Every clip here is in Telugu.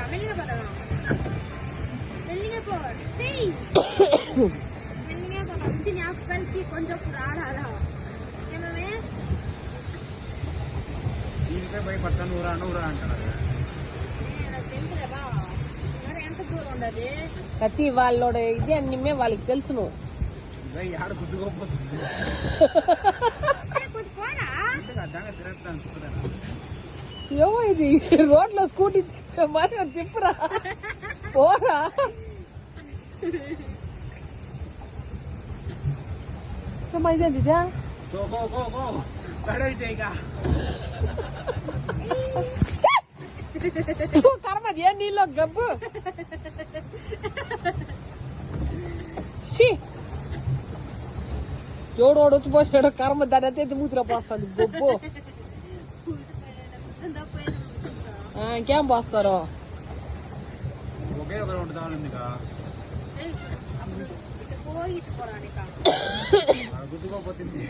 மெல்லிங்க பதம் மெல்லிங்க போ செய் மெல்லிங்க பதம் சின்ன அப்பல்కి కొంచెం కూడా ఆడాలా ఏమమే దీనికే భయపడతాను ఊరా నూరా అంటారు నాకు తెలుసులే బా మరి ఎంత దూరం ఉండదు కత్తి వాళ్ళోడ ఇది అన్నిమే వాళ్ళకి తెలుసును యాడ గుద్దుకోపోతుంది ఏమో ఇది రోడ్లో స్కూటీ మరి చెప్పురా పోరా ఇదేంటి కర్మది ఏ నీళ్ళు గబ్బు ఎవడోడు వచ్చి పోసాడు కర్మ దాని అయితే మూతిలో పోస్తుంది గొప్పు ఇంకేం పోస్తారు ఒకే ఒక రౌండ్ కావాలండి గుద్దుకోపోతుంది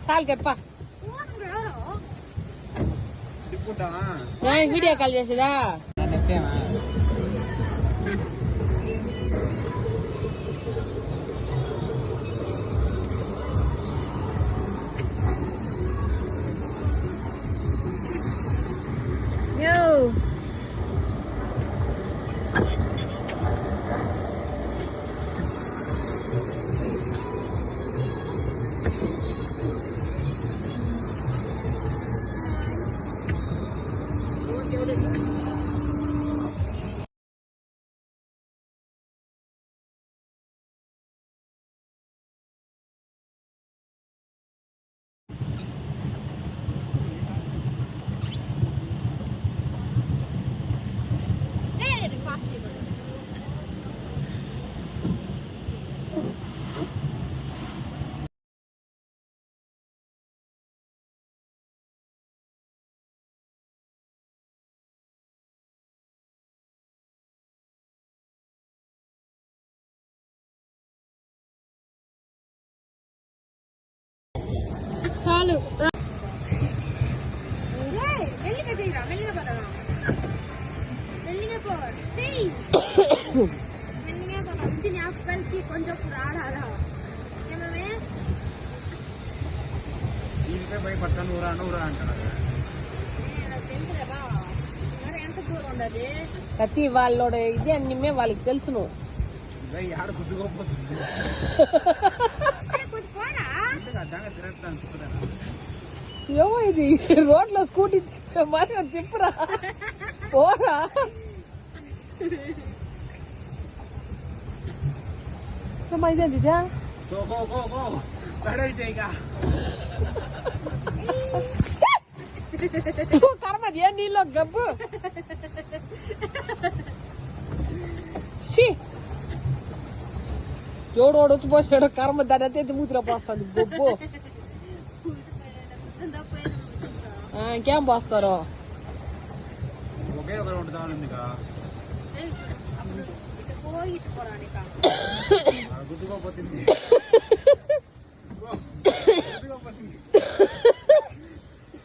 చాలు గప్ప వీడియో కాల్ చేసేదా చాలు மெல்லிங்க செய்யறா மெல்லிங்க பதம் மெல்லிங்க போ செய் மெல்லிங்க பதம் சின்ன அப்பல்కి కొంచెం కూడా ఆడాలా ఏమమే దీనికే భయపడతాను ఊరా నూరా అంటారు నాకు తెలుసులే బా మరి ఎంత దూరం ఉండదు కత్తి వాళ్ళోడ ఇది అన్నిమే వాళ్ళకి తెలుసును యాడ గుద్దుకోపోతుంది ఏమో ఇది రోడ్లో స్కూటీ మరి చెప్పురా పోరా ఇదేంటి కర్మది ఏ నీళ్ళు గబ్బు ఎవడోడు వచ్చి పోసాడు కర్మ దాని అయితే మూతిలో పోస్తుంది గొప్పు ఇంకేం పోస్తారు ఒకే ఒక రౌండ్ కావాలండి గుద్దుకోపోతుంది గుద్దుకోపోతుంది